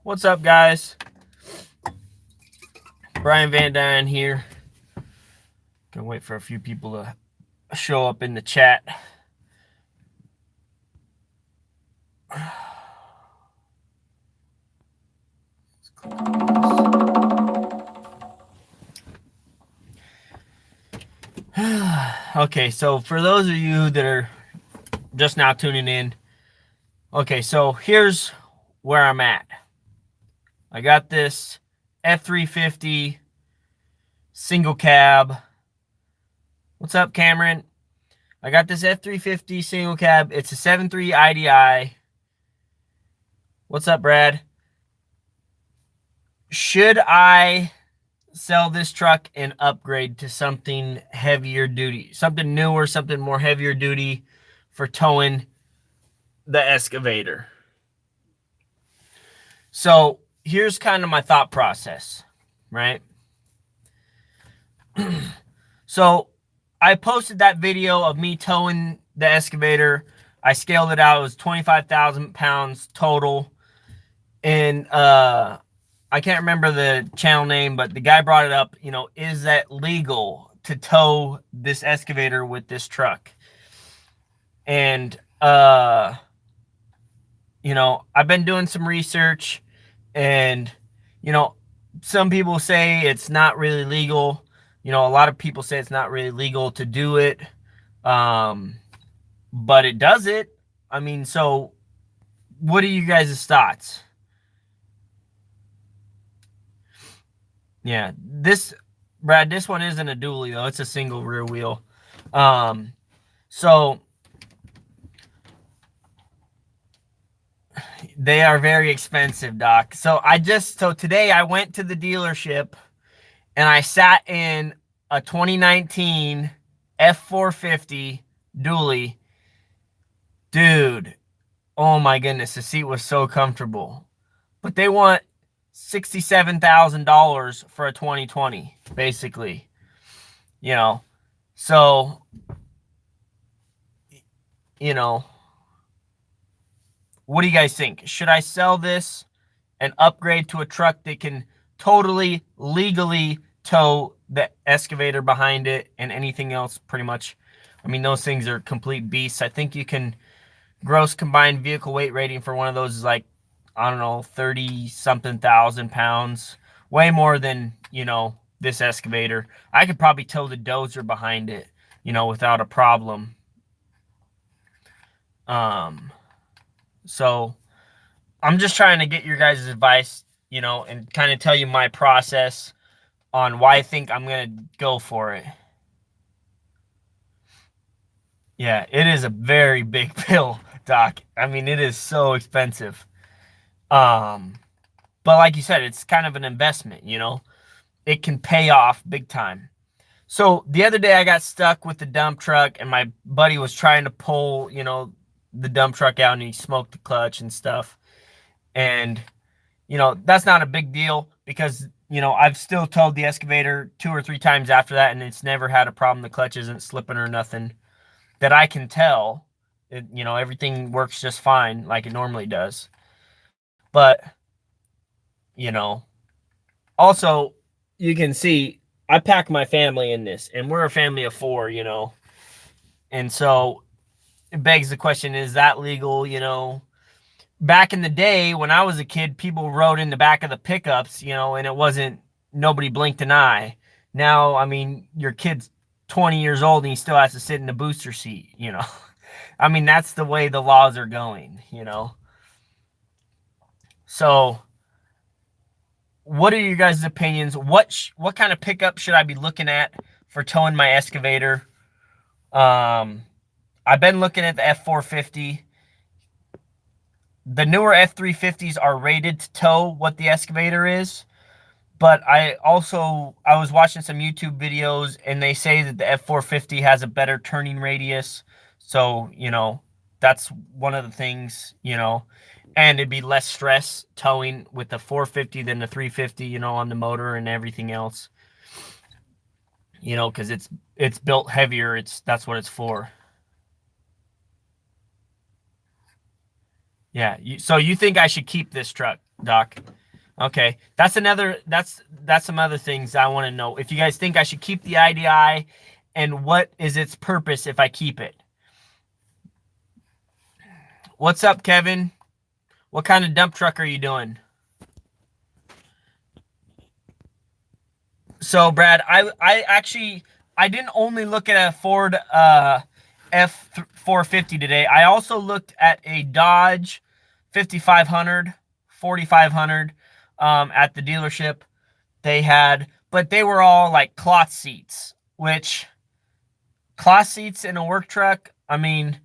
What's up, guys? Brian VANDUYN here. Gonna wait for a few people to show up in the chat. Okay, so for those of you that are just now tuning in, okay, so here's where I'm at. I got this F350 single cab. What's up, Cameron? I got this F350 single cab. It's a 7.3 IDI. What's up, Brad? Should I sell this truck and upgrade to something heavier duty, something newer, something more heavier duty for towing the excavator? So here's kind of my thought process, right? So I posted that video of me towing the excavator. I scaled it out. It was 25,000 pounds total. And I can't remember the channel name, but the guy brought it up, you know, is that legal to tow this excavator with this truck? And, you know, I've been doing some research and, you know, some people say it's not really legal. You know, a lot of people say it's not really legal to do it. But it does it. I mean, so what are you guys' thoughts? Yeah, Brad, this one isn't a dually though. It's a single rear wheel. So they are very expensive, Doc. So today I went to the dealership and I sat in a 2019 F450 dually. Dude, oh my goodness, the seat was so comfortable. But they want $67,000 for a 2020, basically. You know, so, you know, what do you guys think? Should I sell this and upgrade to a truck that can totally legally tow the excavator behind it and anything else pretty much? I mean, those things are complete beasts. I think you can gross combined vehicle weight rating for one of those is like, I don't know, 30-something thousand pounds. Way more than, you know, this excavator. I could probably tow the dozer behind it, you know, without a problem. So I'm just trying to get your guys' advice, you know, and kind of tell you my process on why I think I'm going to go for it. Yeah, it is a very big bill, Doc. I mean, it is so expensive. But like you said, it's kind of an investment, you know. It can pay off big time. So the other day I got stuck with the dump truck and my buddy was trying to pull, you know, the dump truck out and he smoked the clutch and stuff. And, you know, that's not a big deal because, you know, I've still towed the excavator 2 or 3 times after that and it's never had a problem. The clutch isn't slipping or nothing that I can tell. You know, everything works just fine like it normally does. But, you know, also you can see I pack my family in this and we're a family of 4, you know. And so it begs the question, is that legal? You know, back in the day when I was a kid, people rode in the back of the pickups, you know, and it wasn't, nobody blinked an eye. Now, I mean, your kid's 20 years old and he still has to sit in the booster seat, you know. I mean, that's the way the laws are going, you know. So what are your guys' opinions? What kind of pickup should I be looking at for towing my excavator? I've been looking at the F450. The newer F350s are rated to tow what the excavator is. But I was watching some YouTube videos and they say that the F450 has a better turning radius. So, you know, that's one of the things, you know, and it'd be less stress towing with the 450 than the 350, you know, on the motor and everything else, you know, because it's built heavier. That's what it's for. Yeah. So you think I should keep this truck? Doc. Okay, that's some other things I want to know. If you guys think I should keep the IDI, and what is its purpose if I keep it? What's up, Kevin? What kind of dump truck are you doing? So, Brad, I actually I didn't only look at a Ford F450 today. I also looked at a Dodge 5500, 4500 at the dealership. They had, but they were all like cloth seats, which cloth seats in a work truck, I mean,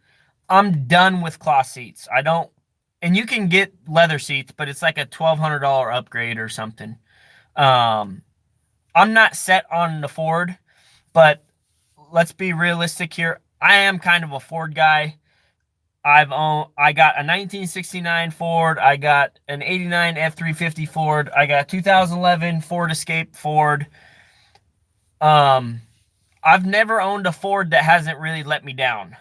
I'm done with cloth seats. I don't, and you can get leather seats, but it's like a $1,200 upgrade or something. Um, I'm not set on the Ford, but let's be realistic here. I am kind of a Ford guy. I got a 1969 Ford, I got an 89 F350 Ford, I got 2011 Ford Escape Ford. Um, I've never owned a Ford that hasn't really let me down,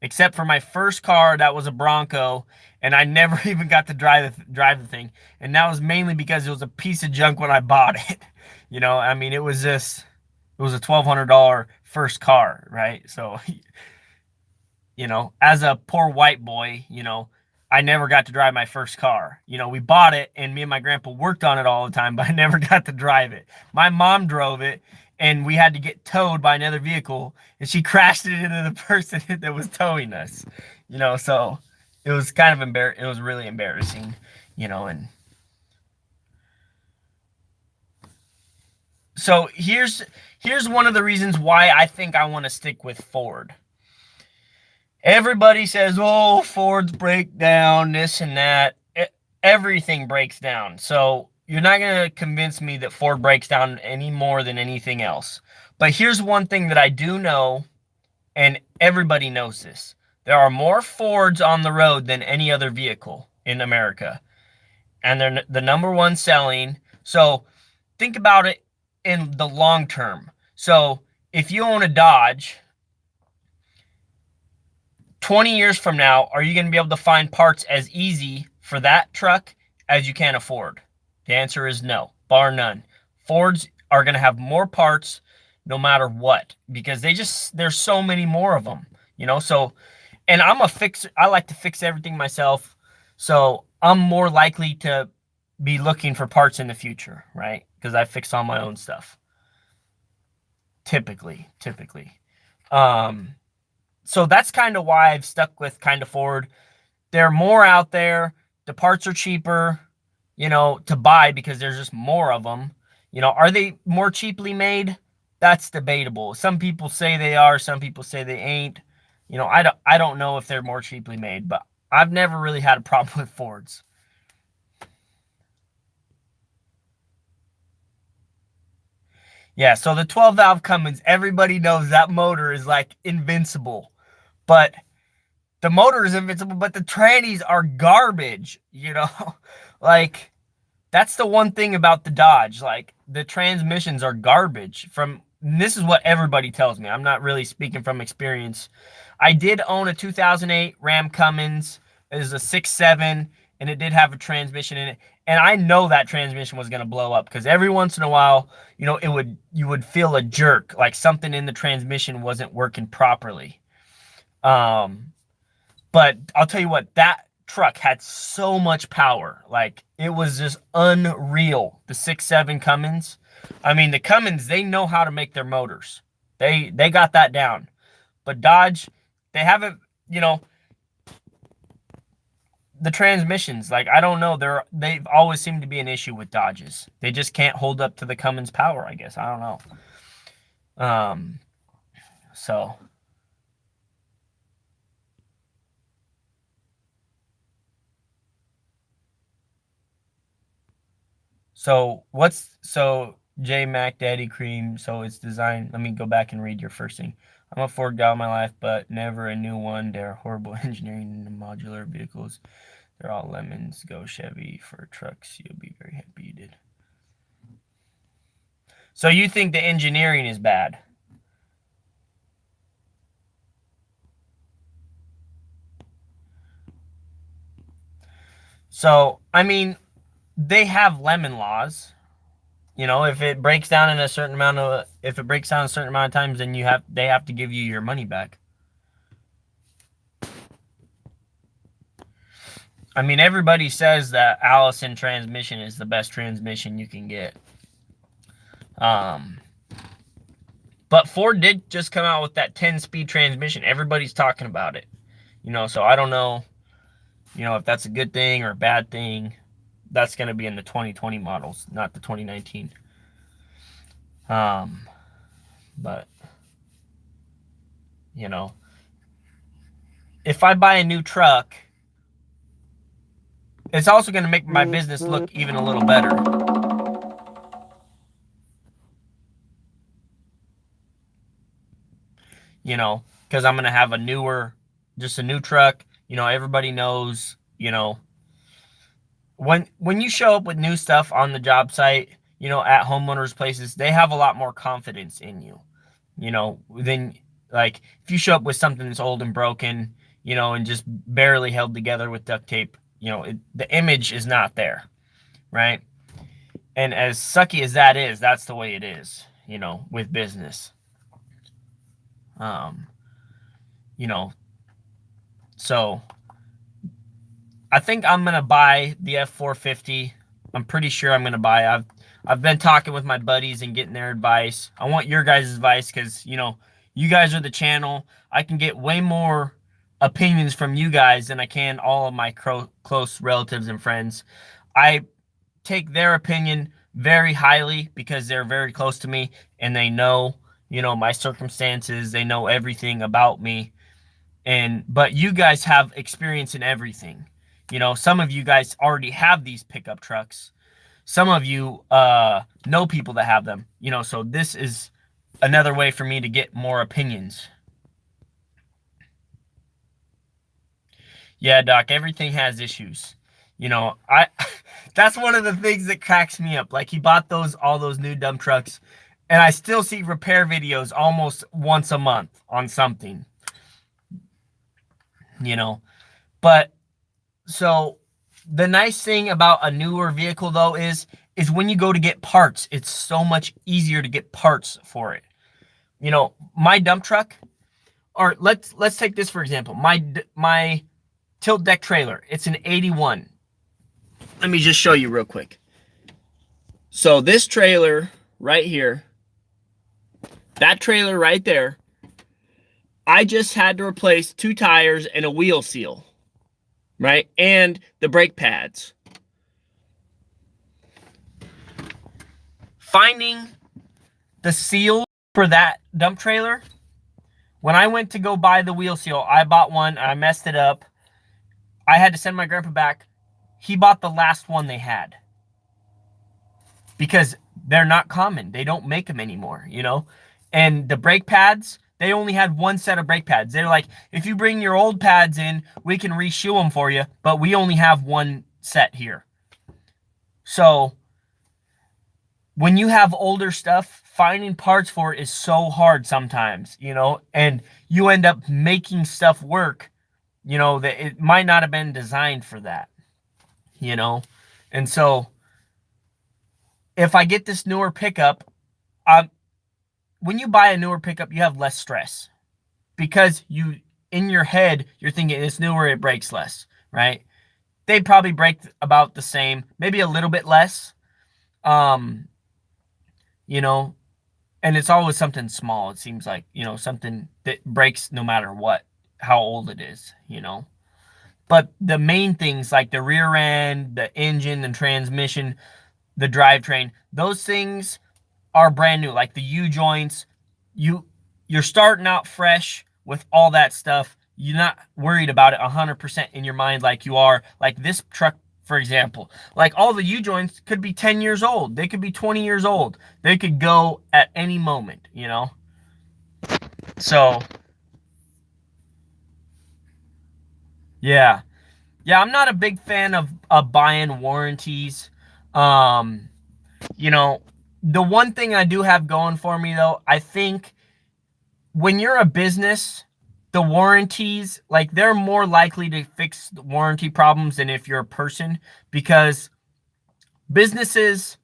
except for my first car that was a Bronco, and I never even got to drive the thing. And that was mainly because it was a piece of junk when I bought it. I mean, it was a $1,200 first car, right? So, as a poor white boy, I never got to drive my first car. We bought it and me and my grandpa worked on it all the time, but I never got to drive it. My mom drove it and we had to get towed by another vehicle and she crashed it into the person that was towing us. So it was kind of it was really embarrassing, and so here's one of the reasons why I think I want to stick with Ford. Everybody says, oh, Fords break down, this and that. Everything breaks down. So you're not going to convince me that Ford breaks down any more than anything else. But here's one thing that I do know, and everybody knows this. There are more Fords on the road than any other vehicle in America. And they're the number one selling. So think about it in the long term. So if you own a Dodge, 20 years from now, are you going to be able to find parts as easy for that truck as you can a Ford? The answer is no, bar none. Fords are going to have more parts no matter what, because there's so many more of them, so, and I'm a fixer. I like to fix everything myself. So I'm more likely to be looking for parts in the future, right? Because I fix all my own stuff. Typically. So that's kind of why I've stuck with kind of Ford. They're more out there. The parts are cheaper, to buy because there's just more of them. Are they more cheaply made? That's debatable. Some people say they are. Some people say they ain't. I don't know if they're more cheaply made, but I've never really had a problem with Fords. Yeah, so the 12 valve Cummins, everybody knows that motor is like invincible. But the motor is invincible, but the trannies are garbage. Like, that's the one thing about the Dodge. Like, the transmissions are garbage. This is what everybody tells me. I'm not really speaking from experience. I did own a 2008 Ram Cummins. It was a 6.7, and it did have a transmission in it. And I know that transmission was going to blow up because every once in a while, you would feel a jerk, like something in the transmission wasn't working properly. But I'll tell you what, that truck had so much power. Like, it was just unreal. The 6.7 Cummins. I mean, the Cummins, they know how to make their motors. They got that down. But Dodge, they haven't, the transmissions, like, I don't know, they've always seemed to be an issue with Dodges. They just can't hold up to the Cummins power, I guess. I don't know. So J Mac Daddy Cream, so it's designed. Let me go back and read your first thing. I'm a Ford guy all my life, but never a new one. They're horrible engineering in the modular vehicles. They're all lemons. Go Chevy for trucks. You'll be very happy you did. So you think the engineering is bad? So, I mean, they have lemon laws. You know, if it breaks down in a certain amount of, if it breaks down a certain amount of times, then they have to give you your money back. I mean, everybody says that Allison transmission is the best transmission you can get. But Ford did just come out with that 10-speed transmission. Everybody's talking about it. You know, so I don't know, you know, if that's a good thing or a bad thing. That's going to be in the 2020 models, not the 2019. But, you know, if I buy a new truck, it's also going to make my business look even a little better. You know, because I'm going to have a newer, just a new truck. You know, everybody knows, you know, when you show up with new stuff on the job site, you know, at homeowners places, they have a lot more confidence in you, you know, than like if you show up with something that's old and broken, you know, and just barely held together with duct tape, you know, the image is not there, right? And as sucky as that is, that's the way it is, you know, with business. You know, so I think I'm gonna buy the F450. I'm pretty sure I'm gonna buy. I've been talking with my buddies and getting their advice. I want your guys' advice because, you know, you guys are the channel. I can get way more opinions from you guys than I can all of my close relatives and friends. I take their opinion very highly because they're very close to me and they know, you know, my circumstances. They know everything about me. But you guys have experience in everything. You know, some of you guys already have these pickup trucks. Some of you know people that have them. You know, so this is another way for me to get more opinions. Yeah, Doc, everything has issues. You know, that's one of the things that cracks me up. Like, he bought all those new dump trucks, and I still see repair videos almost once a month on something. You know, but so the nice thing about a newer vehicle though is when you go to get parts, it's so much easier to get parts for it. You know, my dump truck, or let's take this for example. My tilt deck trailer, it's an 81. Let me just show you real quick. So this trailer right here, that trailer right there, I just had to replace 2 tires and a wheel seal, right? And the brake pads. Finding the seal for that dump trailer, when I went to go buy the wheel seal, I bought one, I messed it up. I had to send my grandpa back. He bought the last one they had. Because they're not common. They don't make them anymore, you know? And the brake pads, they only had one set of brake pads. They're like, if you bring your old pads in, we can reshoe them for you, but we only have one set here. So when you have older stuff, finding parts for it is so hard sometimes, you know, and you end up making stuff work, you know, that it might not have been designed for that, you know? And so if I get this newer pickup, when you buy a newer pickup, you have less stress because in your head, you're thinking it's newer, it breaks less, right? They probably break about the same, maybe a little bit less, you know, and it's always something small. It seems like, you know, something that breaks no matter what, how old it is, you know. But the main things like the rear end, the engine, the transmission, the drivetrain, those things are brand new. Like the U-joints, you're starting out fresh with all that stuff. You're not worried about it 100% in your mind like you are. Like this truck, for example. Like all the U-joints could be 10 years old. They could be 20 years old. They could go at any moment, you know? So, yeah. Yeah, I'm not a big fan of buying warranties. You know, the one thing I do have going for me, though, I think when you're a business, the warranties, like, they're more likely to fix the warranty problems than if you're a person, because businesses,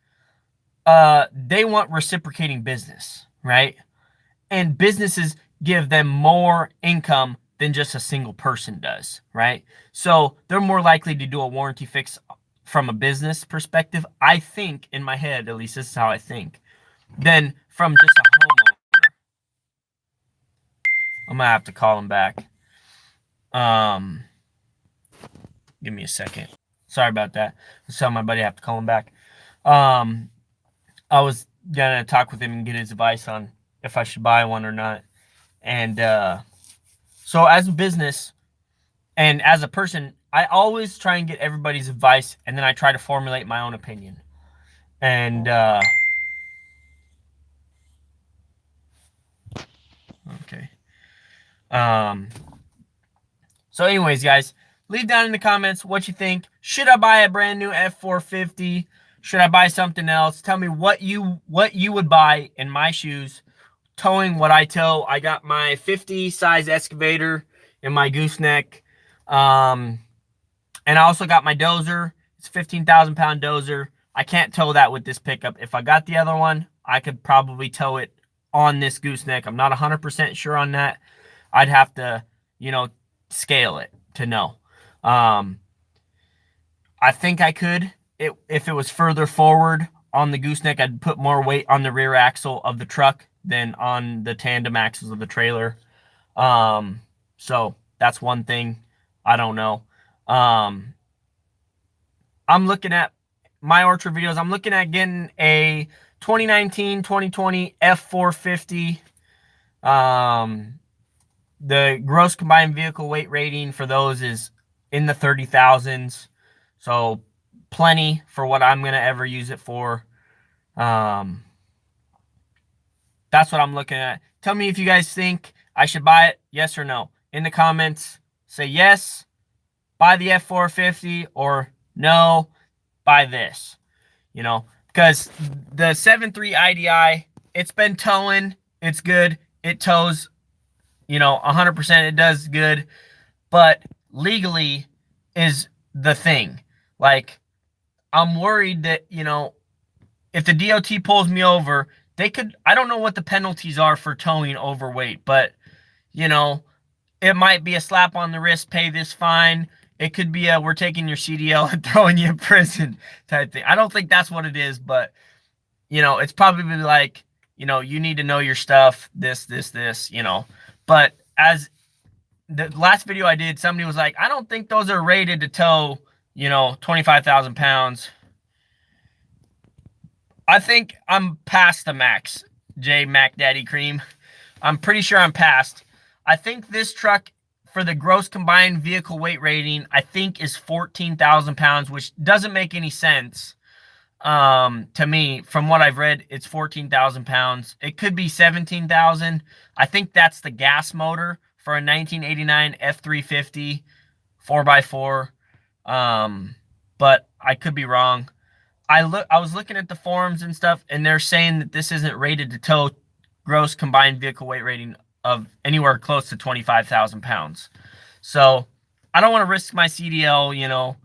they want reciprocating business, right? And businesses give them more income than just a single person does, right? So they're more likely to do a warranty fix from a business perspective, I think, in my head, at least this is how I think, than from just a homeowner. I'm gonna have to call him back. Give me a second. Sorry about that. I was telling my buddy I have to call him back. I was gonna talk with him and get his advice on if I should buy one or not. And so as a business and as a person, I always try and get everybody's advice, and then I try to formulate my own opinion. And okay. So anyways, guys, leave down in the comments what you think. Should I buy a brand new F450? Should I buy something else? Tell me what you would buy in my shoes, towing what I tow. I got my 50 size excavator in my gooseneck. And I also got my dozer. It's a 15,000 pound dozer. I can't tow that with this pickup. If I got the other one, I could probably tow it on this gooseneck. I'm not 100% sure on that. I'd have to, you know, scale it to know. I think I could. If it was further forward on the gooseneck, I'd put more weight on the rear axle of the truck than on the tandem axles of the trailer. So that's one thing. I don't know. I'm looking at my Orchard videos. I'm looking at getting a 2019, 2020 F450. The gross combined vehicle weight rating for those is in the 30,000s. So plenty for what I'm going to ever use it for. That's what I'm looking at. Tell me if you guys think I should buy it, yes or no. In the comments, say yes, buy the F450, or no, buy this. You know, because the 7.3 IDI, it's been towing. It's good. It tows, you know, 100%. It does good. But legally is the thing. Like, I'm worried that, you know, if the DOT pulls me over, they could, I don't know what the penalties are for towing overweight, but, you know, it might be a slap on the wrist, pay this fine. It could be a, we're taking your CDL and throwing you in prison type thing. I don't think that's what it is, but, you know, it's probably like, you know, you need to know your stuff, this, you know. But as the last video I did, somebody was like, I don't think those are rated to tow, you know, 25,000 pounds. I think I'm past the max, J Mac Daddy Cream. I'm pretty sure I'm past. I think this truck, for the gross combined vehicle weight rating, I think is 14,000 pounds, which doesn't make any sense to me. From what I've read, it's 14,000 pounds. It could be 17,000. I think that's the gas motor for a 1989 F350 4x4. But I could be wrong. I was looking at the forums and stuff, and they're saying that this isn't rated to tow gross combined vehicle weight rating of anywhere close to 25,000 pounds. So I don't want to risk my CDL, you know,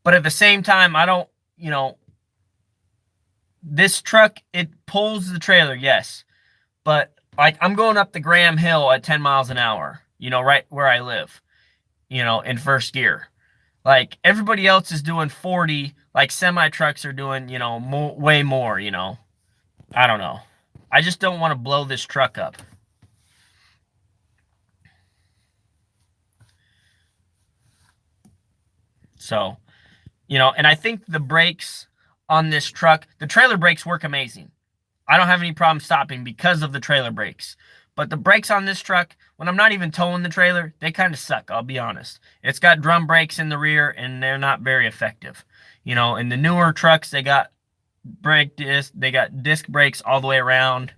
but at the same time, I don't, you know, this truck, it pulls the trailer, yes, but like I'm going up the Graham Hill at 10 miles an hour, you know, right where I live, you know, in first gear. Like everybody else is doing 40, like semi trucks are doing, you know, way more, you know. I don't know. I just don't want to blow this truck up. So, you know, and I think the brakes on this truck, the trailer brakes work amazing. I don't have any problem stopping because of the trailer brakes. But the brakes on this truck, when I'm not even towing the trailer, they kind of suck, I'll be honest. It's got drum brakes in the rear, and they're not very effective. You know, in the newer trucks, they got brake disc, they got disc brakes all the way around,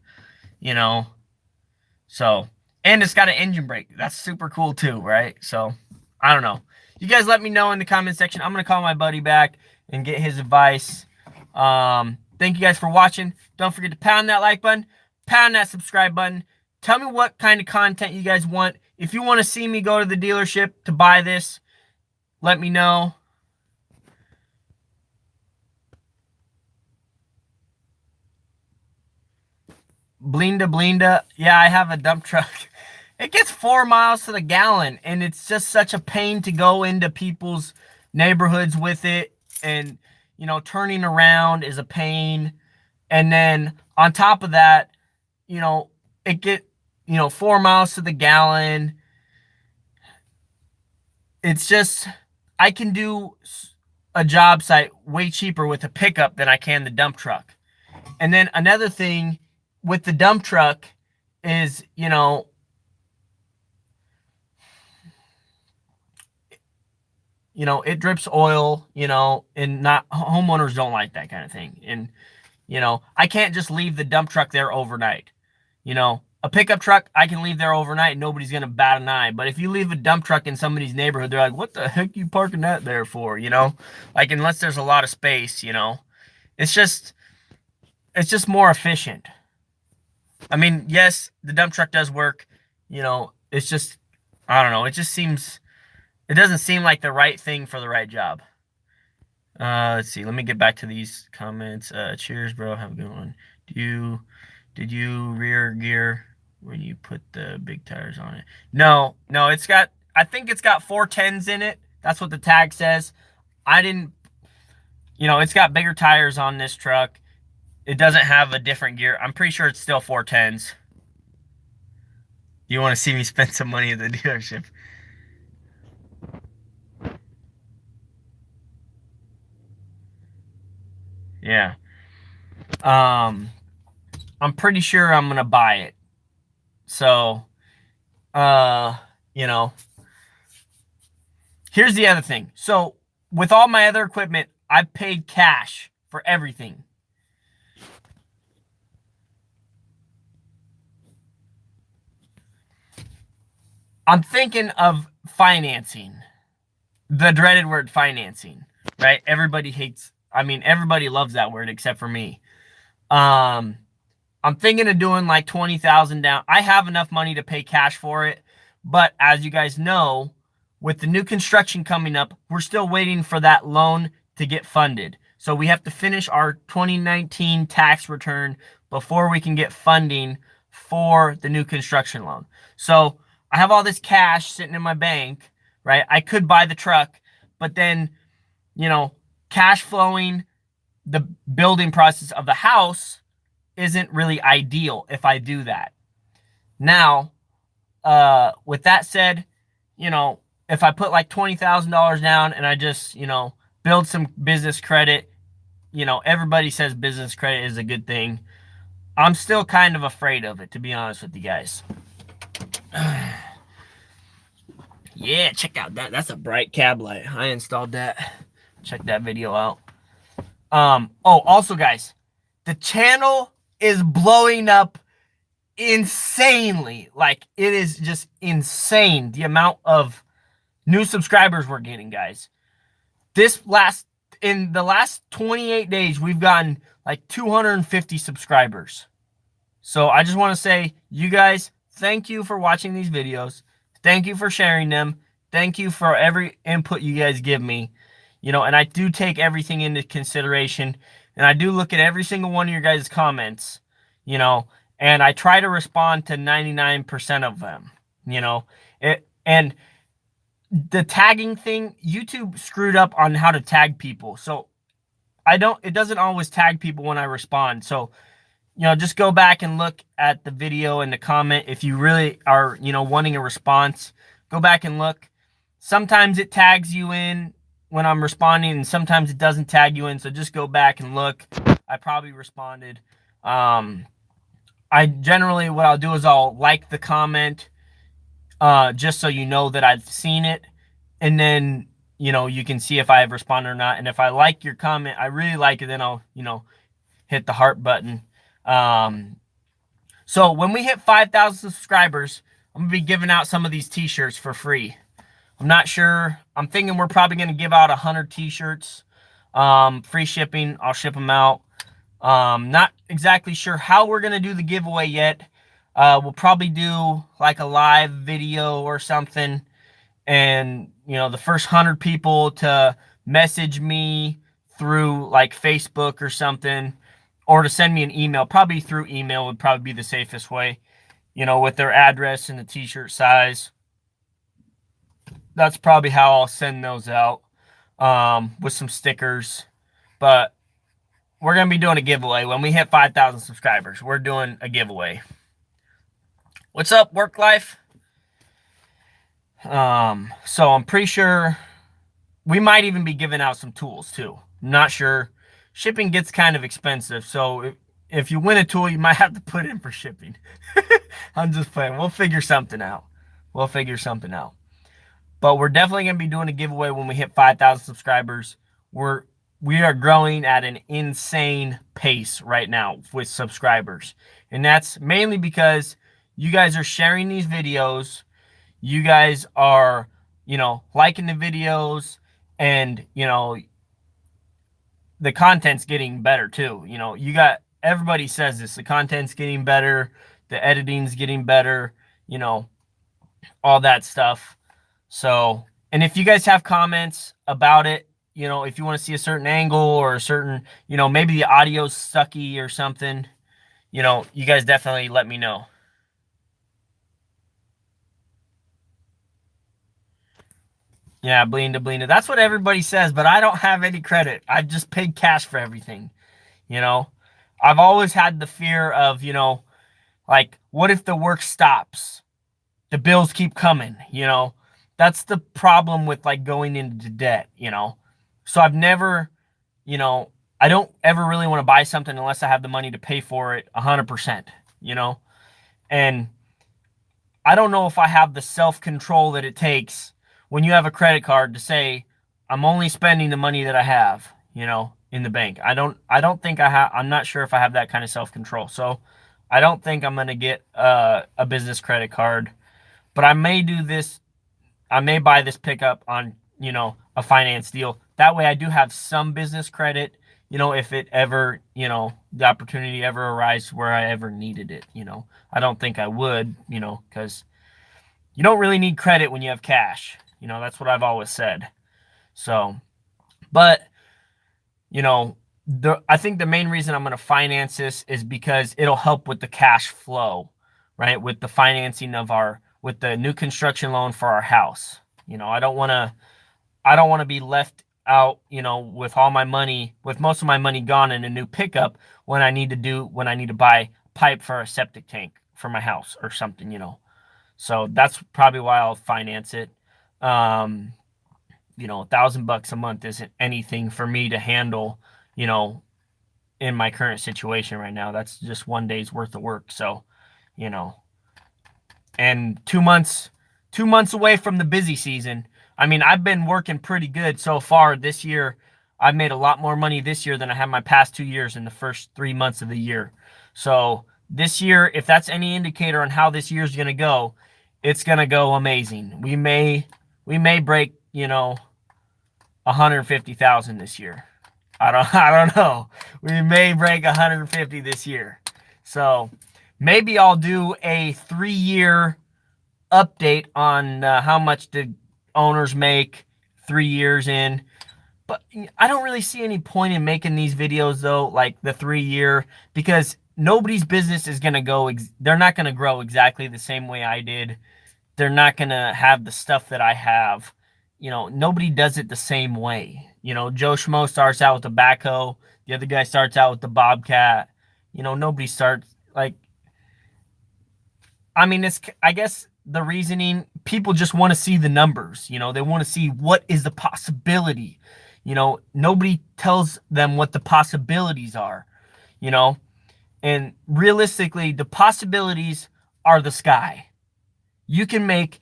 you know. So, and it's got an engine brake. That's super cool too, right? So, I don't know. You guys let me know in the comment section. I'm going to call my buddy back and get his advice. Thank you guys for watching. Don't forget to pound that like button, pound that subscribe button. Tell me what kind of content you guys want. If you want to see me go to the dealership to buy this, let me know. Blinda. Yeah, I have a dump truck. It gets 4 miles to the gallon, and it's just such a pain to go into people's neighborhoods with it. And, you know, turning around is a pain. And then on top of that, you know, it get, you know, 4 miles to the gallon. It's just, I can do a job site way cheaper with a pickup than I can the dump truck. And then another thing with the dump truck is, you know, it drips oil, you know, and not homeowners don't like that kind of thing. And, you know, I can't just leave the dump truck there overnight. You know, a pickup truck, I can leave there overnight and nobody's going to bat an eye. But if you leave a dump truck in somebody's neighborhood, they're like, what the heck are you parking that there for? You know, like, unless there's a lot of space, you know, it's just more efficient. I mean, yes, the dump truck does work, you know, it's just, I don't know. It doesn't seem like the right thing for the right job. Let's see. Let me get back to these comments. Cheers, bro. Have a good one. Did you rear gear when you put the big tires on it? No, I think it's got 410s in it. That's what the tag says. I didn't, you know, it's got bigger tires on this truck. It doesn't have a different gear. I'm pretty sure it's still 410s. You want to see me spend some money at the dealership? Yeah. I'm pretty sure I'm gonna buy it. So, you know, here's the other thing. So, with all my other equipment, I paid cash for everything. I'm thinking of financing. The dreaded word financing, right? Everybody loves that word except for me. I'm thinking of doing like 20,000 down. I have enough money to pay cash for it, but as you guys know, with the new construction coming up, we're still waiting for that loan to get funded. So we have to finish our 2019 tax return before we can get funding for the new construction loan. So I have all this cash sitting in my bank, right? I could buy the truck, but then, you know, cash flowing the building process of the house isn't really ideal if I do that. Now, with that said, you know, if I put like $20,000 down and I just, you know, build some business credit, you know, everybody says business credit is a good thing. I'm still kind of afraid of it, to be honest with you guys. Yeah, check out that. That's a bright cab light. I installed that. Check that video out. Oh, also guys, the channel is blowing up insanely. Like, it is just insane the amount of new subscribers we're getting, guys. In the last 28 days, we've gotten like 250 subscribers. So I just want to say, you guys, thank you for watching these videos. Thank you for sharing them. Thank you for every input you guys give me. You know, and I do take everything into consideration. And I do look at every single one of your guys' comments, you know, and I try to respond to 99% of them, you know. And the tagging thing, YouTube screwed up on how to tag people. So it doesn't always tag people when I respond. So, you know, just go back and look at the video and the comment. If you really are, you know, wanting a response, go back and look. Sometimes it tags you in when I'm responding, and sometimes it doesn't tag you in. So just go back and look. I probably responded. I generally, what I'll do is I'll like the comment, just so you know that I've seen it. And then, you know, you can see if I have responded or not. And if I like your comment, I really like it, then I'll, you know, hit the heart button. So when we hit 5,000 subscribers, I'm gonna be giving out some of these t-shirts for free. I'm not sure. I'm thinking we're probably gonna give out 100 t-shirts, free shipping. I'll ship them out. Not exactly sure how we're gonna do the giveaway yet. We'll probably do like a live video or something, and, you know, the first 100 people to message me through like Facebook or something, or to send me an email. Probably through email would probably be the safest way, with their address and the t-shirt size. That's probably how I'll send those out, with some stickers. But we're going to be doing a giveaway. When we hit 5,000 subscribers, we're doing a giveaway. What's up, work life? So I'm pretty sure we might even be giving out some tools too. Not sure. Shipping gets kind of expensive, so if you win a tool, you might have to put in for shipping. I'm just playing. We'll figure something out. But we're definitely going to be doing a giveaway when we hit 5,000 subscribers. We are growing at an insane pace right now with subscribers. And that's mainly because you guys are sharing these videos. You guys are, liking the videos, and, the content's getting better too. Everybody says this, the content's getting better, the editing's getting better, all that stuff. So, and if you guys have comments about it, if you want to see a certain angle or a certain, maybe the audio's sucky or something, you guys definitely let me know. Yeah, Blinda. That's what everybody says, but I don't have any credit. I just paid cash for everything. I've always had the fear of, like, what if the work stops? The bills keep coming, That's the problem with, like, going into debt, So I've never, I don't ever really want to buy something unless I have the money to pay for it 100%, And I don't know if I have the self-control that it takes when you have a credit card to say, I'm only spending the money that I have, in the bank. I don't think I have. I'm not sure if I have that kind of self-control. So I don't think I'm going to get a business credit card, but I may do this. I may buy this pickup on, a finance deal. That way I do have some business credit, if it ever, the opportunity ever arises where I ever needed it, I don't think I would, because you don't really need credit when you have cash. That's what I've always said. So, but, I think the main reason I'm going to finance this is because it'll help with the cash flow, right? With the financing with the new construction loan for our house. I don't want to be left out, with all my money, with most of my money gone in a new pickup when I need to buy pipe for a septic tank for my house or something, So that's probably why I'll finance it. $1,000 a month isn't anything for me to handle, in my current situation right now. That's just one day's worth of work. So, and 2 months away from the busy season. I mean, I've been working pretty good so far this year. I've made a lot more money this year than I have my past 2 years in the first 3 months of the year. So this year, if that's any indicator on how this year's going to go, it's going to go amazing. We may break, 150,000 this year. I don't know. We may break 150 this year. So maybe I'll do a 3-year update on how much the owners make 3 years in. But I don't really see any point in making these videos though, like the 3-year, because nobody's business is going to go, they're not going to grow exactly the same way I did. They're not going to have the stuff that I have. Nobody does it the same way. Joe Schmo starts out with the backhoe. The other guy starts out with the Bobcat. Nobody starts like, I guess the reasoning, people just want to see the numbers. They want to see what is the possibility. Nobody tells them what the possibilities are, and realistically, the possibilities are the sky. You can make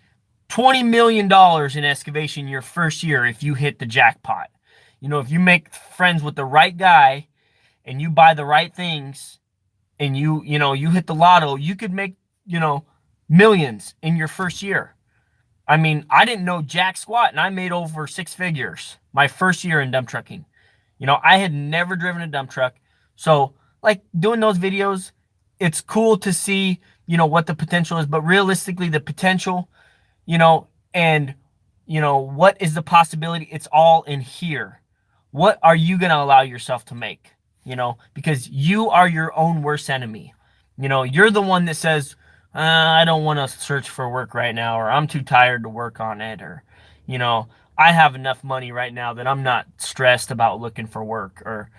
$20 million in excavation your first year if you hit the jackpot. If you make friends with the right guy and you buy the right things and you hit the lotto, you could make, millions in your first year. I didn't know jack squat and I made over 6 figures my first year in dump trucking. I had never driven a dump truck. So like doing those videos, it's cool to see, what the potential is, but realistically the potential, and what is the possibility? It's all in here. What are you going to allow yourself to make? because you are your own worst enemy. You're the one that says, I don't want to search for work right now, or I'm too tired to work on it, or, you know, I have enough money right now that I'm not stressed about looking for work, or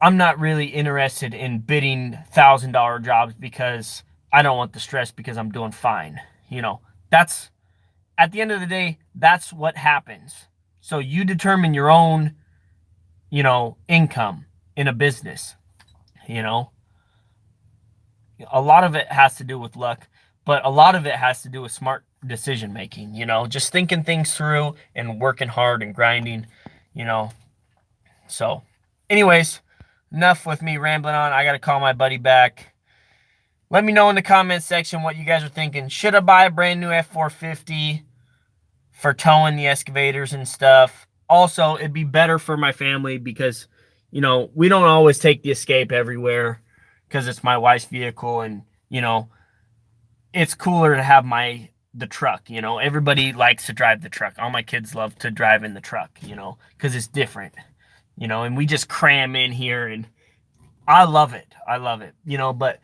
I'm not really interested in bidding $1,000 jobs because I don't want the stress because I'm doing fine. That's at the end of the day, that's what happens. So you determine your own, income in a business, you know. A lot of it has to do with luck, but a lot of it has to do with smart decision making, just thinking things through and working hard and grinding, you know. So, anyways, enough with me rambling on. I got to call my buddy back. Let me know in the comments section what you guys are thinking. Should I buy a brand new F450 for towing the excavators and stuff? Also, it'd be better for my family because, we don't always take the Escape everywhere because it's my wife's vehicle, and, it's cooler to have the truck. Everybody likes to drive the truck. All my kids love to drive in the truck, because it's different, and we just cram in here, and I love it. But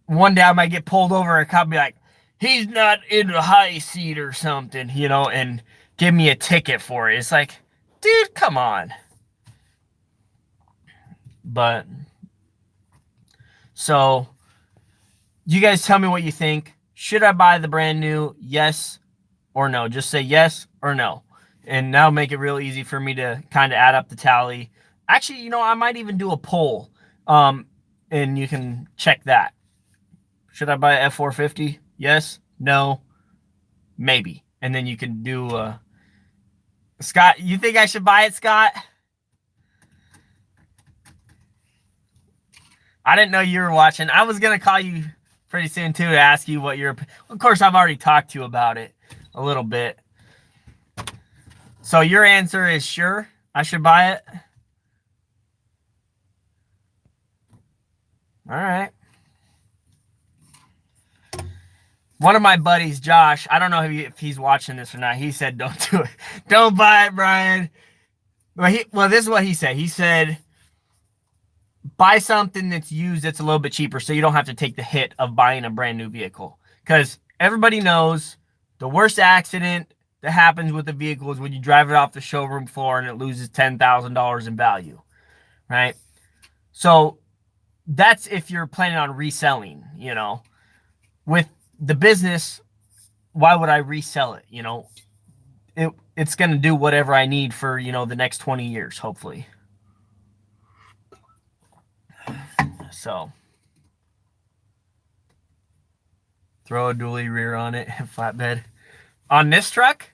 one day I might get pulled over, and a cop be like, he's not in the high seat or something, and give me a ticket for it. It's like, dude, come on. But, so, you guys tell me what you think. Should I buy the brand new? Yes or no? Just say yes or no. And that'll make it real easy for me to kind of add up the tally. Actually, I might even do a poll. And you can check that. Should I buy a F450? Yes, no, maybe. And then you can do Scott, you think I should buy it, Scott? I didn't know you were watching. I was going to call you pretty soon, too, to ask you what your... Of course, I've already talked to you about it a little bit. So your answer is sure I should buy it? All right. One of my buddies, Josh, I don't know if he's watching this or not. He said, don't do it. Don't buy it, Brian. Well, this is what he said. He said, buy something that's used that's a little bit cheaper so you don't have to take the hit of buying a brand new vehicle. Because everybody knows the worst accident that happens with a vehicle is when you drive it off the showroom floor and it loses $10,000 in value, right? So that's if you're planning on reselling, With the business, why would I resell it? It's going to do whatever I need for, the next 20 years, hopefully. So, throw a dually rear on it, flatbed. On this truck?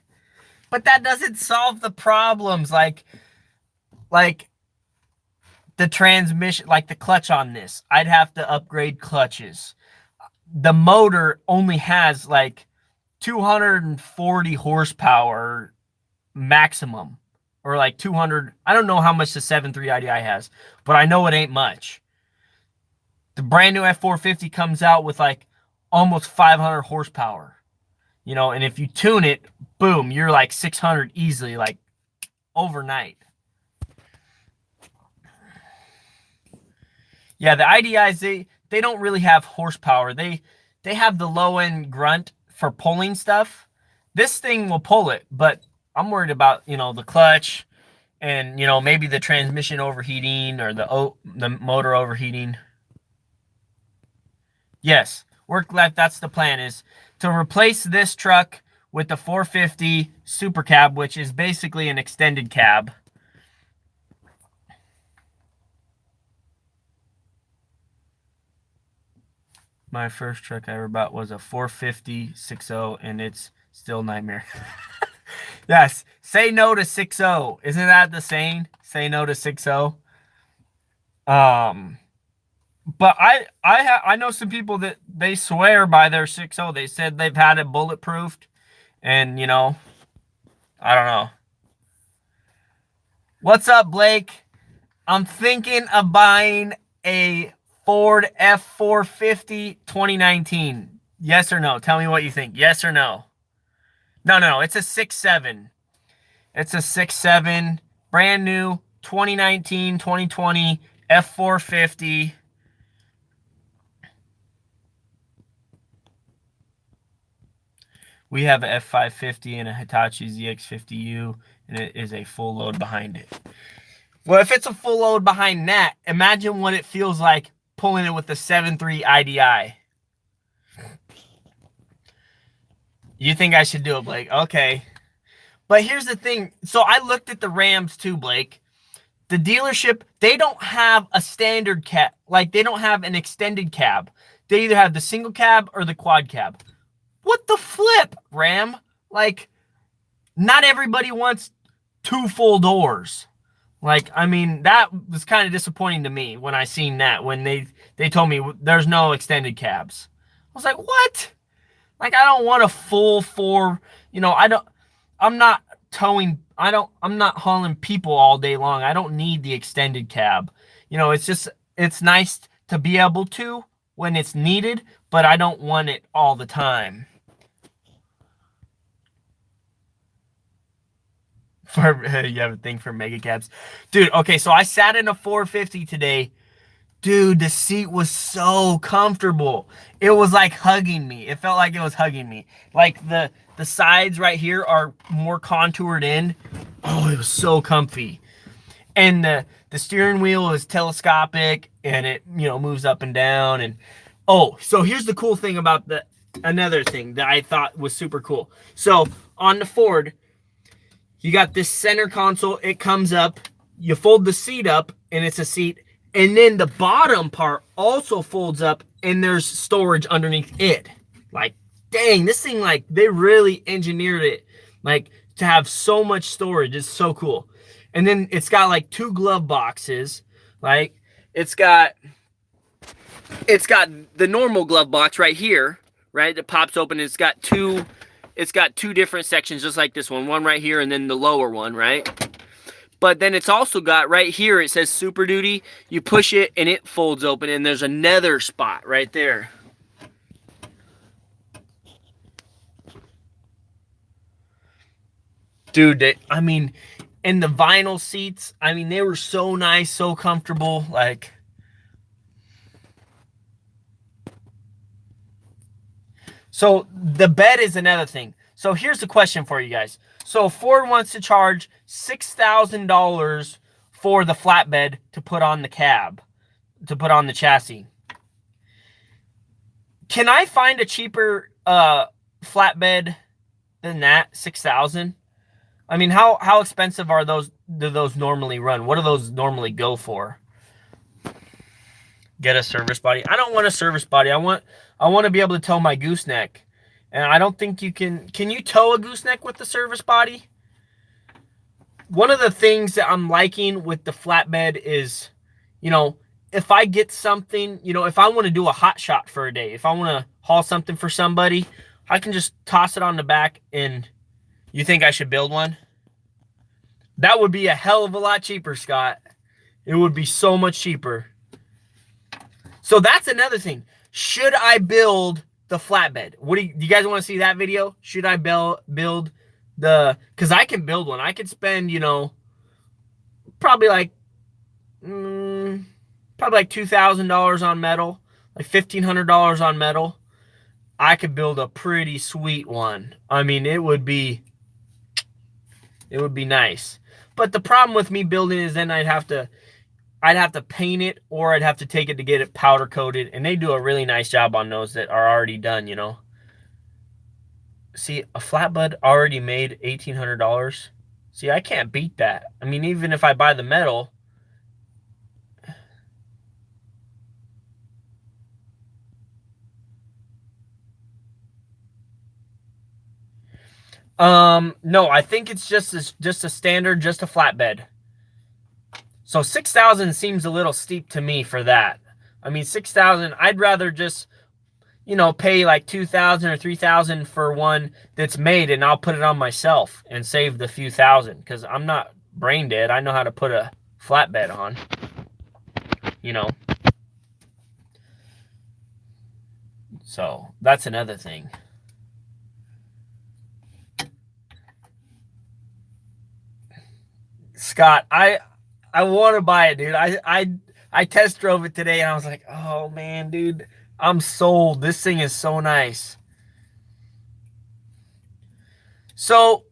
But that doesn't solve the problems, like the transmission, like the clutch on this. I'd have to upgrade clutches. The motor only has like 240 horsepower maximum, or like 200. I don't know how much the 7.3 IDI has, but I know it ain't much. The brand new F450 comes out with like almost 500 horsepower, and if you tune it, boom, you're like 600 easily, like overnight. Yeah, the IDIs, they don't really have horsepower. They have the low end grunt for pulling stuff. This thing will pull it, but I'm worried about, the clutch and, maybe the transmission overheating or the motor overheating. Yes, work left, that's the plan, is to replace this truck with the 450 Super Cab, which is basically an extended cab. My first truck I ever bought was a 450 6.0, and it's still nightmare. Yes, say no to 6.0. Isn't that the saying? Say no to 6.0. But I know some people that they swear by their 6.0. They said they've had it bulletproofed, and I don't know. What's up, Blake? I'm thinking of buying a Ford F450 2019. Yes or no? Tell me what you think. Yes or no? No. It's a 6.7. It's a 6.7, brand new, 2019, 2020 F450. We have a F550 and a Hitachi ZX50U, and it is a full load behind it. Well, if it's a full load behind that, imagine what it feels like pulling it with the 7.3 IDI. You think I should do it, Blake? Okay. But here's the thing. So I looked at the Rams too, Blake. The dealership, they don't have a standard cab. Like, they don't have an extended cab. They either have the single cab or the quad cab. What the flip, Ram? Like, not everybody wants 2 full doors. Like, I mean, that was kind of disappointing to me when I seen that, when they told me there's no extended cabs. I was like, what? Like, I don't want a full 4, you know, I'm not hauling people all day long. I don't need the extended cab. You know, it's nice to be able to when it's needed, but I don't want it all the time. You have a thing for mega cabs, dude. Okay, so I sat in a 450 today. Dude, the seat was so comfortable. It was like hugging me. It felt like it was hugging me. Like the sides right here are more contoured in. Oh, it was so comfy. And the steering wheel is telescopic, and it, you know, moves up and down. And oh, so here's the cool thing about another thing that I thought was super cool. So on the Ford, you got this center console. It comes up. You fold the seat up, and it's a seat. And then the bottom part also folds up, and there's storage underneath it. Like, dang, this thing, like, they really engineered it, like, to have so much storage. It's so cool. And then it's got, like, 2 glove boxes. Like, it's got the normal glove box right here, right? That pops open. It's got two different sections, just like this one. One right here, and then the lower one, right? But then it's also got right here, it says Super Duty. You push it and it folds open, and there's another spot right there. Dude, I mean, and the vinyl seats, I mean, they were so nice, so comfortable. Like, so the bed is another thing. So here's the question for you guys. So Ford wants to charge $6,000 for the flatbed to put on the cab, to put on the chassis. Can I find a cheaper flatbed than that? $6,000? I mean, how expensive are those? Do those normally run? What do those normally go for? Get a service body. I don't want a service body. I want to be able to tow my gooseneck. And I don't think you can you tow a gooseneck with the service body? One of the things that I'm liking with the flatbed is, you know, if I get something, you know, if I want to do a hot shot for a day, if I want to haul something for somebody, I can just toss it on the back. And you think I should build one? That would be a hell of a lot cheaper, Scott. It would be so much cheaper. So that's another thing. Should I build the flatbed? What do you guys want to see that video? Should I build because I can build one. I could spend, you know, probably like $2,000 on metal, like $1,500 on metal. I could build a pretty sweet one. I mean, it would be nice. But the problem with me building is then I'd have to paint it, or I'd have to take it to get it powder coated. And they do a really nice job on those that are already done, you know. See, a flatbed already made $1,800. See, I can't beat that. I mean, even if I buy the metal. No, I think it's just a standard, just a flatbed. So 6,000 seems a little steep to me for that. I mean, 6,000, I'd rather just, you know, pay like 2,000 or 3,000 for one that's made, and I'll put it on myself and save the few thousand, because I'm not brain dead. I know how to put a flatbed on, you know. So that's another thing. Scott, I want to buy it, dude. I test drove it today and I was like, oh man, dude, I'm sold. This thing is so nice. So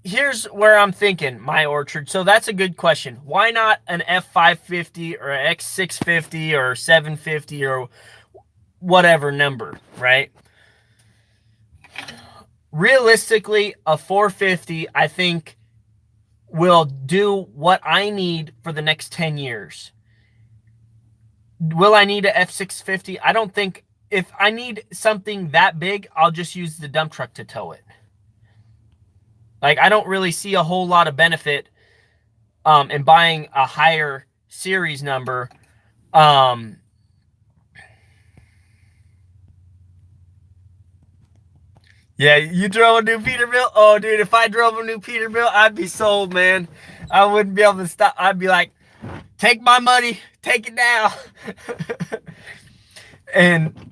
here's where I'm thinking, my orchard. So that's a good question. Why not an F550 or an X650 or 750 or whatever number, right? Realistically, a 450, I think, will do what I need for the next 10 years. Will I need a F650? I don't think. If I need something that big, I'll just use the dump truck to tow it. Like, I don't really see a whole lot of benefit in buying a higher series number. Yeah, you drove a new Peterbilt? Oh, dude, if I drove a new Peterbilt, I'd be sold, man. I wouldn't be able to stop. I'd be like, take my money, take it now. And,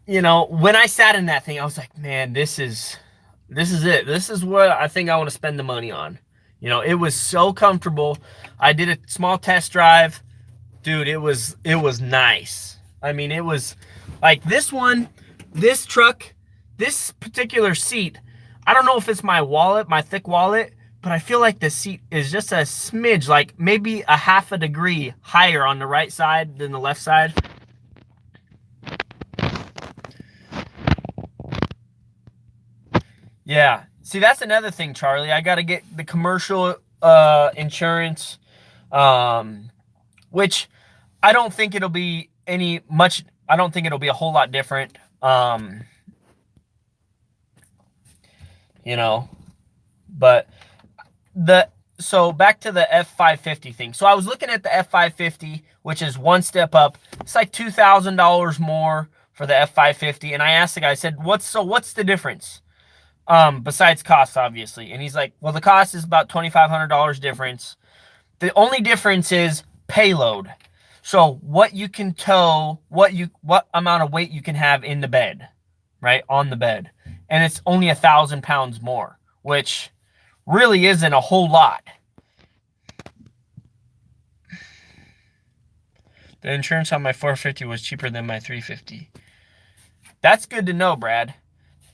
you know, when I sat in that thing, I was like, man, this is it. This is what I think I want to spend the money on. You know, it was so comfortable. I did a small test drive. Dude, it was nice. I mean, it was like this truck, this particular seat, I don't know if it's my wallet, my thick wallet, but I feel like the seat is just a smidge, like maybe a half a degree higher on the right side than the left side. Yeah. See, that's another thing, Charlie. I got to get the commercial insurance, which I don't think it'll be I don't think it'll be a whole lot different. You know, but so back to the F550 thing. So I was looking at the F550, which is one step up. It's like $2,000 more for the F550. And I asked the guy, I said, what's the difference? Besides cost, obviously. And he's like, well, the cost is about $2,500 difference. The only difference is payload. So what you can tow, what amount of weight you can have in the bed, right? On the bed. And it's only 1,000 pounds more, which really isn't a whole lot. The insurance on my 450 was cheaper than my 350. That's good to know, Brad.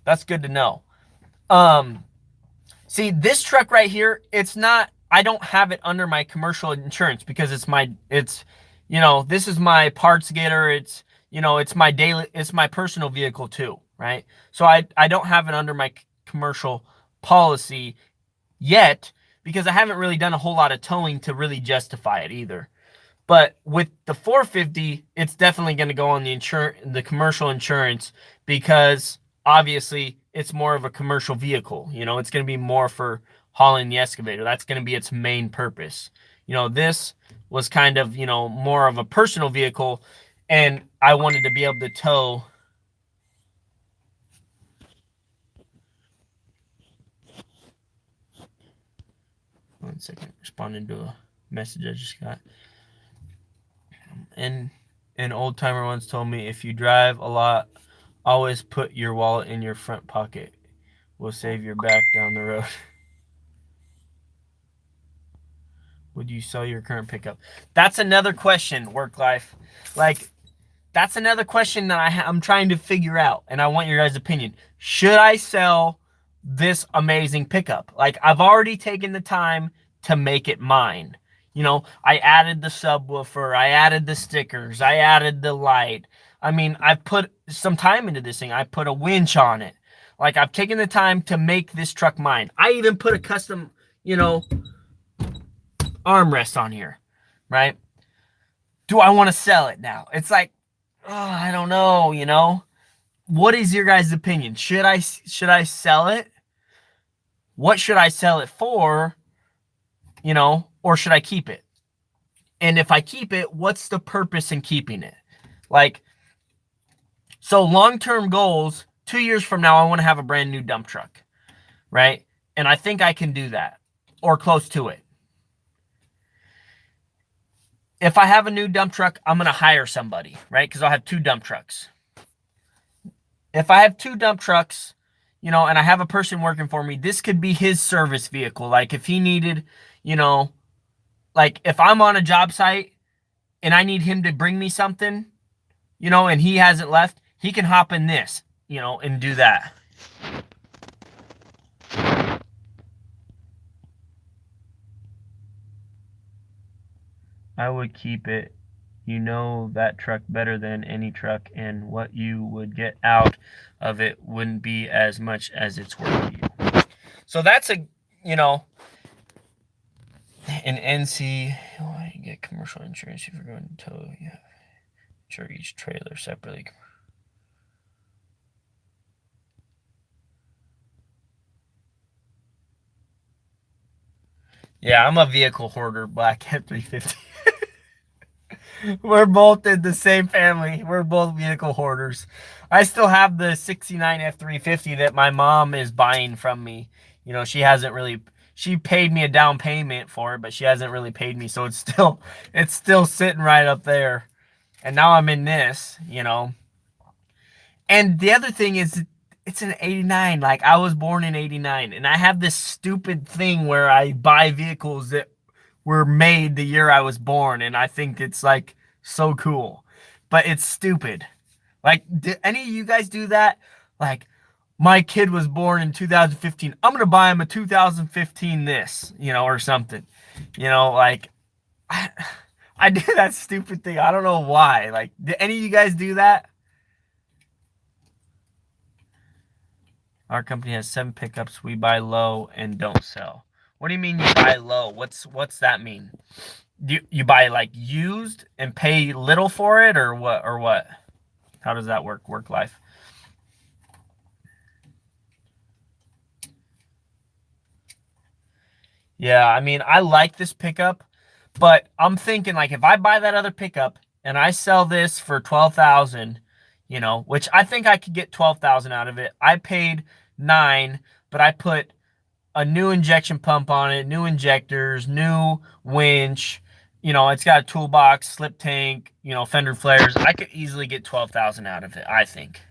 That's good to know. See, this truck right here, I don't have it under my commercial insurance because this is my parts getter. It's my personal vehicle too, right? So I don't have it under my commercial policy yet because I haven't really done a whole lot of towing to really justify it either. But with the 450, it's definitely going to go on the commercial insurance because obviously it's more of a commercial vehicle. You know, it's going to be more for hauling the excavator. That's going to be its main purpose. You know, this was kind of, more of a personal vehicle, and I wanted to be able to tow. One second, responding to a message I just got. And an old timer once told me, if you drive a lot, always put your wallet in your front pocket. Will save your back down the road. Would you sell your current pickup? That's another question, work life. Like, that's another question that I'm trying to figure out, and I want your guys' opinion. Should I sell this amazing pickup? Like, I've already taken the time to make it mine. You know, I added the subwoofer, I added the stickers, I added the light. I mean, I put some time into this thing. I put a winch on it. Like, I've taken the time to make this truck mine. I even put a custom, armrest on here, right? Do I want to sell it now? It's like, I don't know, What is your guys' opinion? Should I sell it? What should I sell it for? Or should I keep it? And if I keep it, what's the purpose in keeping it? Like, so long-term goals, 2 years from now, I want to have a brand new dump truck, right? And I think I can do that, or close to it. If I have a new dump truck, I'm going to hire somebody, right? Because I'll have 2 dump trucks. If I have 2 dump trucks, and I have a person working for me, this could be his service vehicle. Like, if he needed, like if I'm on a job site and I need him to bring me something, and he hasn't left, he can hop in this, and do that. I would keep it. You know that truck better than any truck, and what you would get out of it wouldn't be as much as it's worth to you. So that's an NC. You get commercial insurance if you're going to tow. Yeah, insure each trailer separately. Yeah, I'm a vehicle hoarder, Black at 350. We're both in the same family. We're both vehicle hoarders. I still have the 69 F350 that my mom is buying from me. She paid me a down payment for it, but she hasn't really paid me, so it's still sitting right up there. And now I'm in this. And the other thing is it's an 89. Like, I was born in 89, and I have this stupid thing where I buy vehicles that were made the year I was born, and I think it's like so cool. But it's stupid. Like, did any of you guys do that? Like, my kid was born in 2015. I'm gonna buy him a 2015 this, or something. Like, I do that stupid thing. I don't know why. Like, did any of you guys do that? Our company has 7 pickups. We buy low and don't sell. What do you mean you buy low? What's that mean? You buy like used and pay little for it, or what? How does that work life? Yeah, I mean, I like this pickup, but I'm thinking, like, if I buy that other pickup and I sell this for 12,000, which I think I could get 12,000 out of it. I paid 9, but I put a new injection pump on it, new injectors, new winch. It's got a toolbox, slip tank, fender flares. I could easily get 12,000 out of it, I think.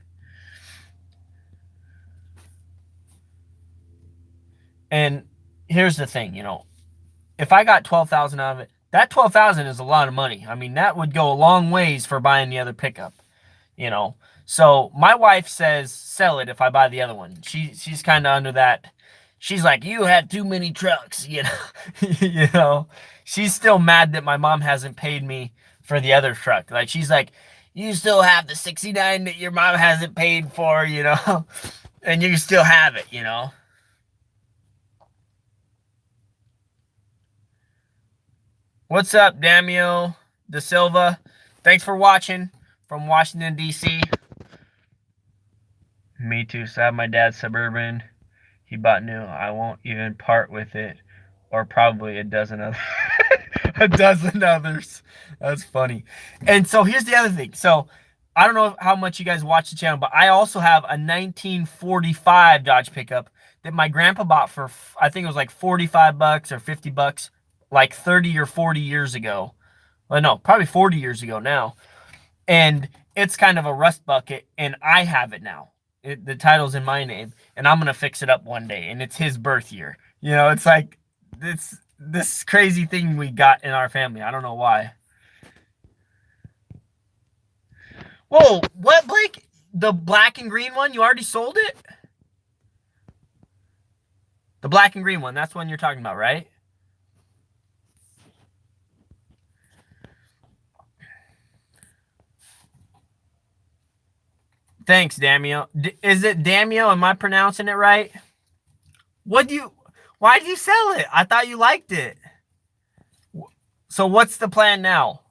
And here's the thing, if I got 12,000 out of it, that 12,000 is a lot of money. I mean, that would go a long ways for buying the other pickup, So my wife says sell it if I buy the other one. She's kind of under that. She's like, you had too many trucks, you know. She's still mad that my mom hasn't paid me for the other truck. Like, she's like, you still have the 69 that your mom hasn't paid for, and you still have it. What's up, Damio Da Silva? Thanks for watching from Washington, D.C. Me too. So I have my dad's Suburban. He bought new. I won't even part with it, or probably a dozen others. A dozen others. That's funny. And so here's the other thing. So I don't know how much you guys watch the channel, but I also have a 1945 Dodge pickup that my grandpa bought for, I think it was like 45 bucks or 50 bucks, like 30 or 40 years ago. Well, no, probably 40 years ago now. And it's kind of a rust bucket, and I have it now. The title's in my name, and I'm going to fix it up one day, and it's his birth year. It's like this crazy thing we got in our family. I don't know why. Whoa, what, Blake? The black and green one? You already sold it? The black and green one, that's the one you're talking about, right? Thanks, Damio. Is it Damio? Am I pronouncing it right? Why'd you sell it? I thought you liked it. So what's the plan now?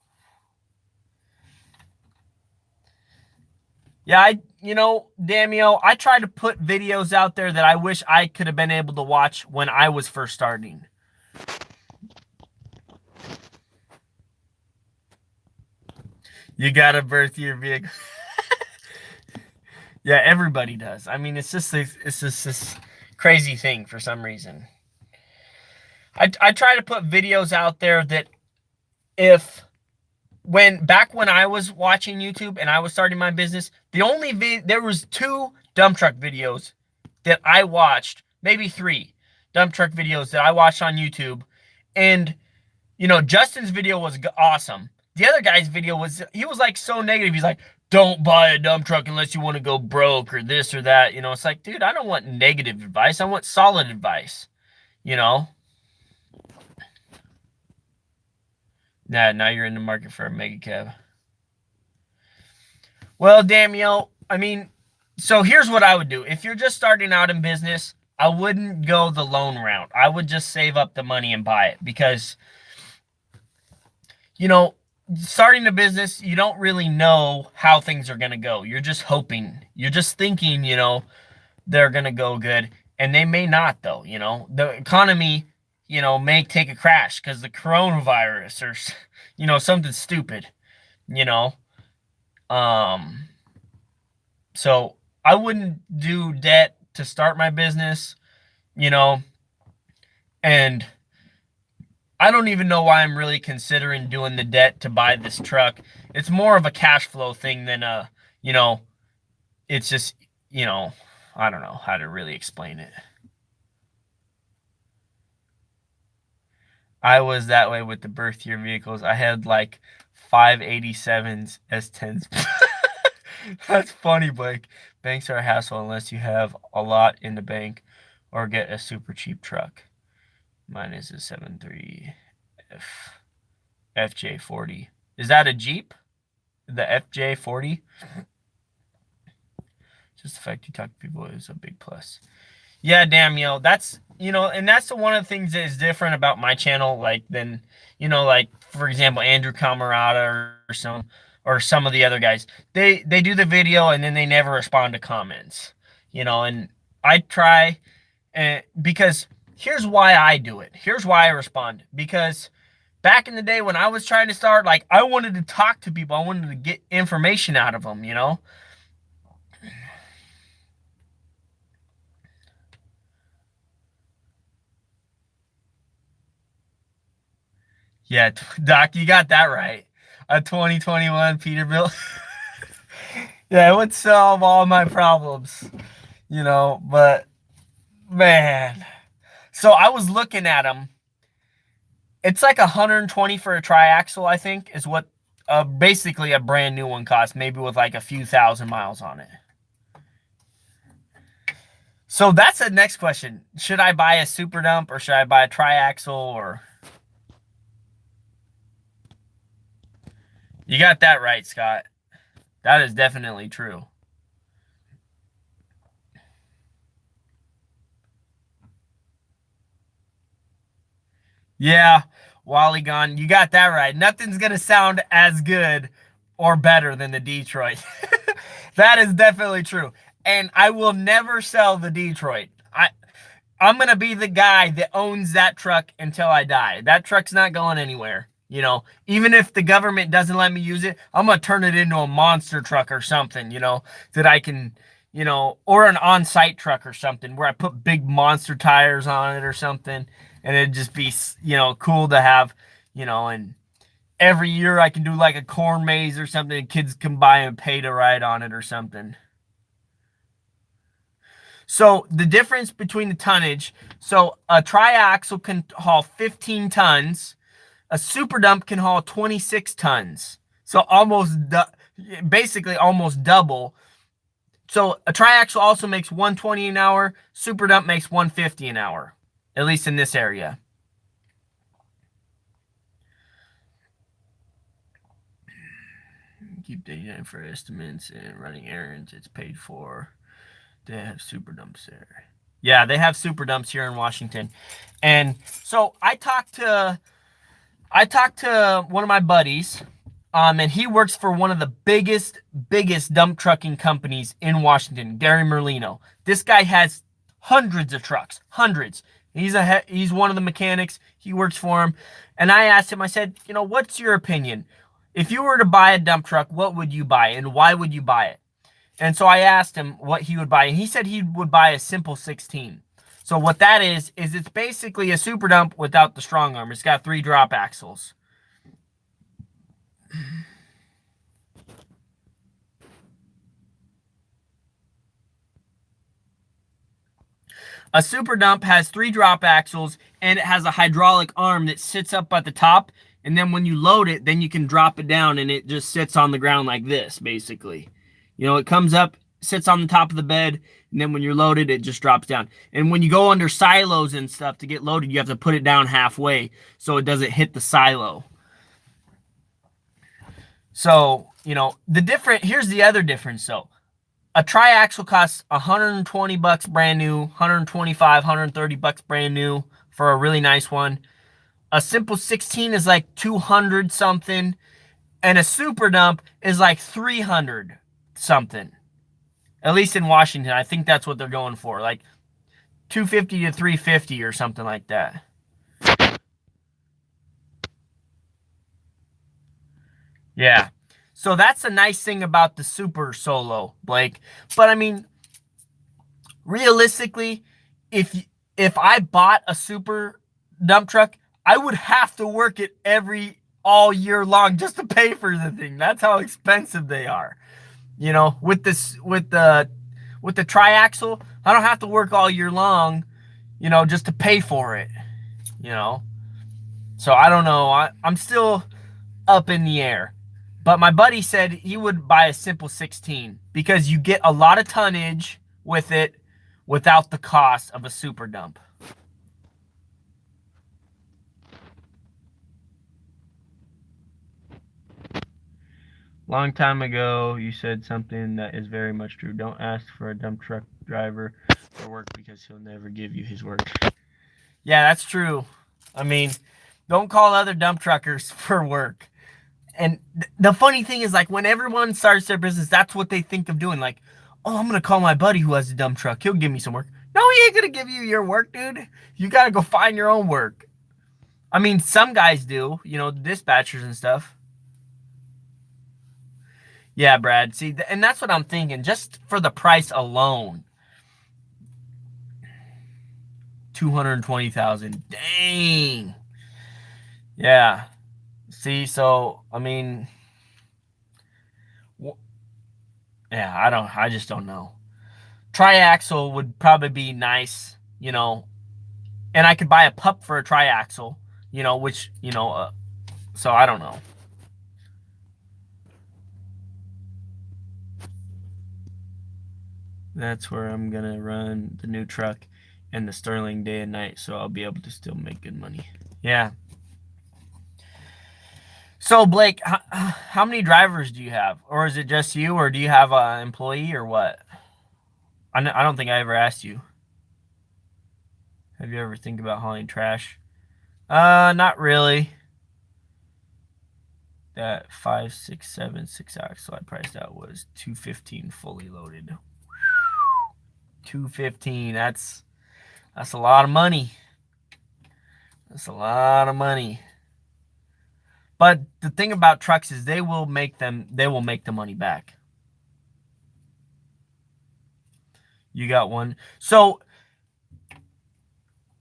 Yeah, Damio, I try to put videos out there that I wish I could have been able to watch when I was first starting. You gotta birth your vehicle. Yeah, everybody does. I mean, it's just this crazy thing for some reason. I try to put videos out there that back when I was watching YouTube and I was starting my business, there was 2 dump truck videos that I watched, maybe 3 dump truck videos that I watched on YouTube, and Justin's video was awesome. The other guy's video he was like so negative. He's like, don't buy a dump truck unless you want to go broke or this or that. It's like, dude, I don't want negative advice. I want solid advice, you know? Nah, now you're in the market for a mega cab. Well, Daniel, I mean, so here's what I would do. If you're just starting out in business, I wouldn't go the loan route. I would just save up the money and buy it because, starting a business, you don't really know how things are going to go. You're just hoping. You're just thinking, they're going to go good. And they may not, though. The economy, may take a crash because the coronavirus or, something stupid, you know. So I wouldn't do debt to start my business, and I don't even know why I'm really considering doing the debt to buy this truck. It's more of a cash flow thing than it's just, I don't know how to really explain it. I was that way with the birth year vehicles. I had like 587s S10s. That's funny, Blake. Banks are a hassle unless you have a lot in the bank or get a super cheap truck. Mine is a 73 FJ40. Is that a Jeep? The FJ40? Just the fact you talk to people is a big plus. Yeah, damn, that's, and that's one of the things that is different about my channel, like, than, like, for example, Andrew Camarada or some of the other guys. They do the video and then they never respond to comments, and I try, because here's why I do it. Here's why I respond. Because back in the day when I was trying to start, like, I wanted to talk to people. I wanted to get information out of them, Yeah, Doc, you got that right. A 2021 Peterbilt. Yeah, it would solve all my problems, but man. So I was looking at them. It's like 120 for a triaxle, I think, is what basically a brand new one costs, maybe with like a few thousand miles on it. So that's the next question. Should I buy a super dump or should I buy a triaxle or... You got that right, Scott. That is definitely true. Yeah, Wally gone. You got that right. Nothing's going to sound as good or better than the Detroit. That is definitely true. And I will never sell the Detroit. I'm going to be the guy that owns that truck until I die. That truck's not going anywhere. Even if the government doesn't let me use it, I'm going to turn it into a monster truck or something, that I can, or an on-site truck or something where I put big monster tires on it or something. And it'd just be, cool to have, and every year I can do like a corn maze or something and kids can buy and pay to ride on it or something. So the difference between the tonnage, so a triaxle can haul 15 tons. A super dump can haul 26 tons. So basically almost double. So a triaxle also makes 120 an hour. Super dump makes 150 an hour, at least in this area. Keep data for estimates and running errands. It's paid for. They have super dumps there. Yeah, they have super dumps here in Washington. And so I talked to one of my buddies, and he works for one of the biggest dump trucking companies in Washington, Gary Merlino. This guy has hundreds of trucks, hundreds. He's one of the mechanics. He works for him. And I asked him, I said, what's your opinion? If you were to buy a dump truck, what would you buy and why would you buy it? And so I asked him what he would buy, and he said he would buy a simple 16. So what that is it's basically a super dump without the strong arm. It's got 3 drop axles. A super dump has 3 drop axles, and it has a hydraulic arm that sits up at the top, and then when you load it, then you can drop it down and it just sits on the ground like this, basically. You know, it comes up, sits on the top of the bed, and then when you're loaded, it just drops down. And when you go under silos and stuff to get loaded, you have to put it down halfway so it doesn't hit the silo. So, you know, here's the other difference though. A triaxle costs 120 bucks brand new, 125, 130 bucks brand new for a really nice one. A simple 16 is like 200 something, and a super dump is like 300 something. At least in Washington, I think that's what they're going for, like 250 to 350 or something like that. Yeah. So that's the nice thing about the Super Solo, Blake. But I mean, realistically, if I bought a super dump truck, I would have to work it all year long just to pay for the thing. That's how expensive they are. You know, with the triaxle, I don't have to work all year long, you know, just to pay for it. You know. So I don't know. I'm still up in the air. But my buddy said he would buy a simple 16 because you get a lot of tonnage with it without the cost of a super dump. Long time ago, you said something that is very much true. Don't ask for a dump truck driver for work because he'll never give you his work. Yeah, that's true. I mean, don't call other dump truckers for work. And the funny thing is, like, when everyone starts their business, that's what they think of doing. Like, oh, I'm going to call my buddy who has a dump truck. He'll give me some work. No, he ain't going to give you your work, dude. You got to go find your own work. I mean, some guys do, you know, dispatchers and stuff. Yeah, Brad. See, and that's what I'm thinking. Just for the price alone. 220,000. Dang. Yeah. See, so, I mean, yeah, I just don't know. Triaxle would probably be nice, you know, and I could buy a pup for a triaxle, you know, which, you know, so I don't know. That's where I'm going to run the new truck and the Sterling day and night, so I'll be able to still make good money. Yeah. So, Blake, how many drivers do you have? Or is it just you, or do you have an employee, or what? I don't think I ever asked you. Have you ever think about hauling trash? Not really. That 5, 6, 7, 6 axle I priced out was $215 fully loaded. $215. That's a lot of money. That's a lot of money. But the thing about trucks is they will make the money back. You got one. So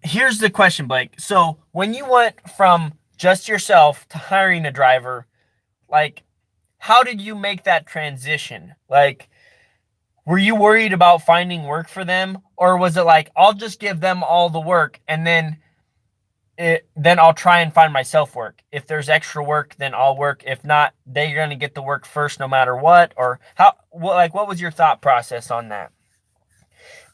here's the question, Blake. So when you went from just yourself to hiring a driver, like, how did you make that transition? Like, were you worried about finding work for them? Or was it like, I'll just give them all the work and then I'll try and find myself work. If there's extra work, then I'll work. If not, they're going to get the work first no matter what? Or what was your thought process on that?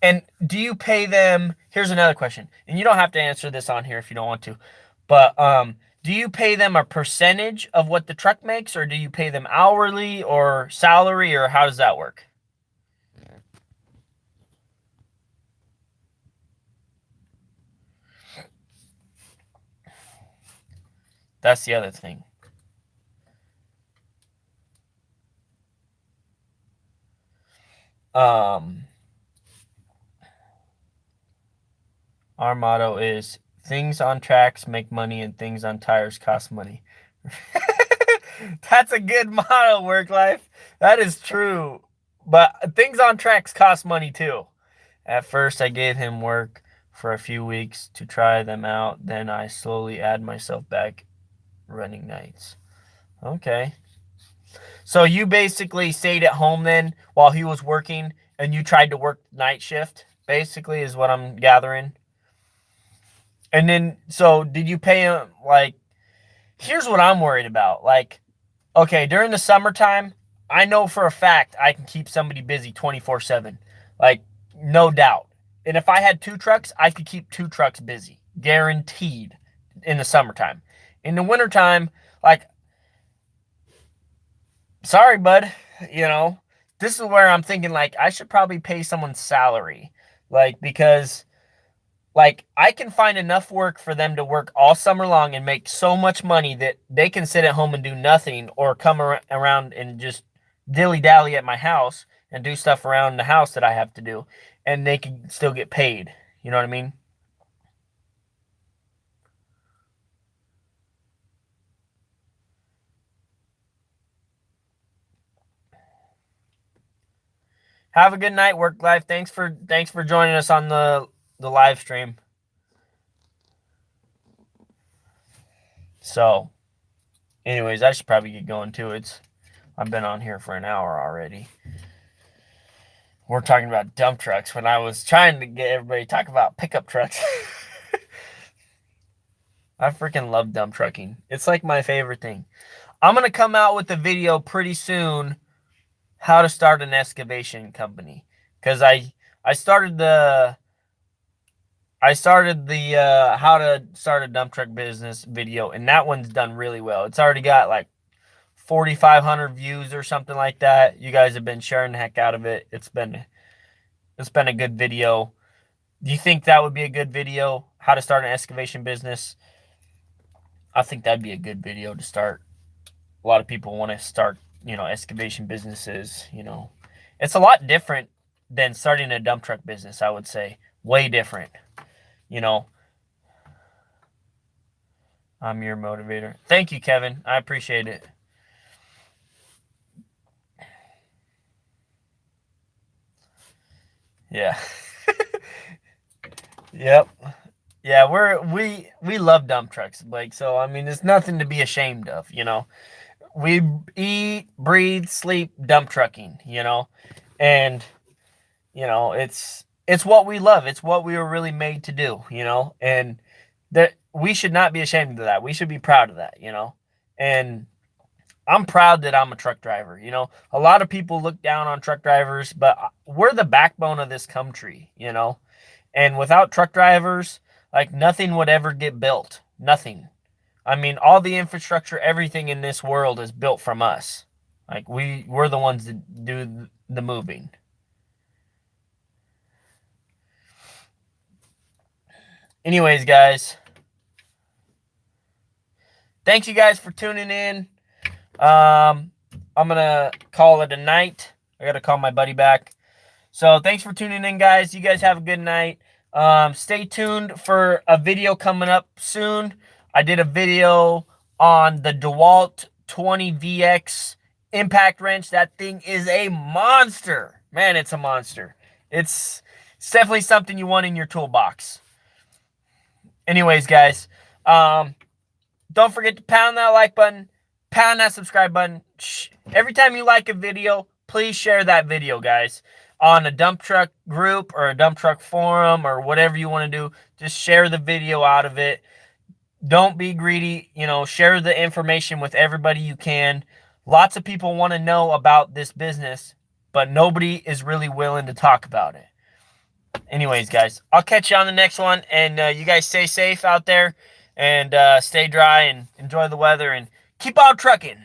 And do you pay them? Here's another question. And you don't have to answer this on here if you don't want to. But do you pay them a percentage of what the truck makes, or do you pay them hourly or salary, or how does that work? That's the other thing. Our motto is things on tracks make money and things on tires cost money. That's a good motto, work life. That is true. But things on tracks cost money too. At first, I gave him work for a few weeks to try them out. Then I slowly add myself back running nights. Okay. So you basically stayed at home then while he was working and you tried to work night shift? basically, is what I'm gathering. And then, so did you pay him, like, here's what I'm worried about. Like, okay, during the summertime, I know for a fact I can keep somebody busy 24/7. Like, no doubt. And if I had 2 trucks, I could keep 2 trucks busy. Guaranteed in the summertime. In the wintertime, like, sorry, bud, you know, this is where I'm thinking, like, I should probably pay someone's salary. Like, because, like, I can find enough work for them to work all summer long and make so much money that they can sit at home and do nothing, or come around and just dilly-dally at my house and do stuff around the house that I have to do, and they can still get paid. You know what I mean? Have a good night, work life. Thanks for joining us on the live stream. So, anyways, I should probably get going too. I've been on here for an hour already. We're talking about dump trucks when I was trying to get everybody to talk about pickup trucks. I freaking love dump trucking. It's like my favorite thing. I'm going to come out with a video pretty soon, how to start an excavation company. Because I started the how to start a dump truck business video, and that one's done really well. It's already got like 4,500 views or something like that. You guys have been sharing the heck out of it. It's been a good video. Do you think that would be a good video? How to start an excavation business? I think that'd be a good video to start. A lot of people want to start, excavation businesses. It's a lot different than starting a dump truck business, I would say. Way different. I'm your motivator. Thank you, Kevin. I appreciate it. Yeah. Yep. Yeah, we love dump trucks, Blake. So I mean, it's nothing to be ashamed of. We eat, breathe, sleep dump trucking. And it's what we love. It's what we were really made to do. And that we should not be ashamed of that. We should be proud of that. And I'm proud that I'm a truck driver. A lot of people look down on truck drivers, but we're the backbone of this country. And without truck drivers, like, nothing would ever get built. Nothing. I mean, all the infrastructure, everything in this world is built from us. Like, we're the ones that do the moving. Anyways, guys. Thanks, you guys, for tuning in. I'm going to call it a night. I got to call my buddy back. So thanks for tuning in, guys. You guys have a good night. Stay tuned for a video coming up soon. I did a video on the DeWalt 20VX impact wrench. That thing is a monster. Man, it's a monster. It's definitely something you want in your toolbox. Anyways, guys, don't forget to pound that like button, pound that subscribe button. Every time you like a video, please share that video, guys, on a dump truck group or a dump truck forum or whatever you want to do. Just share the video out of it. Don't be greedy. Share the information with everybody you can. Lots of people want to know about this business, but nobody is really willing to talk about it. Anyways, guys, I'll catch you on the next one. And you guys stay safe out there, and stay dry and enjoy the weather and keep on trucking.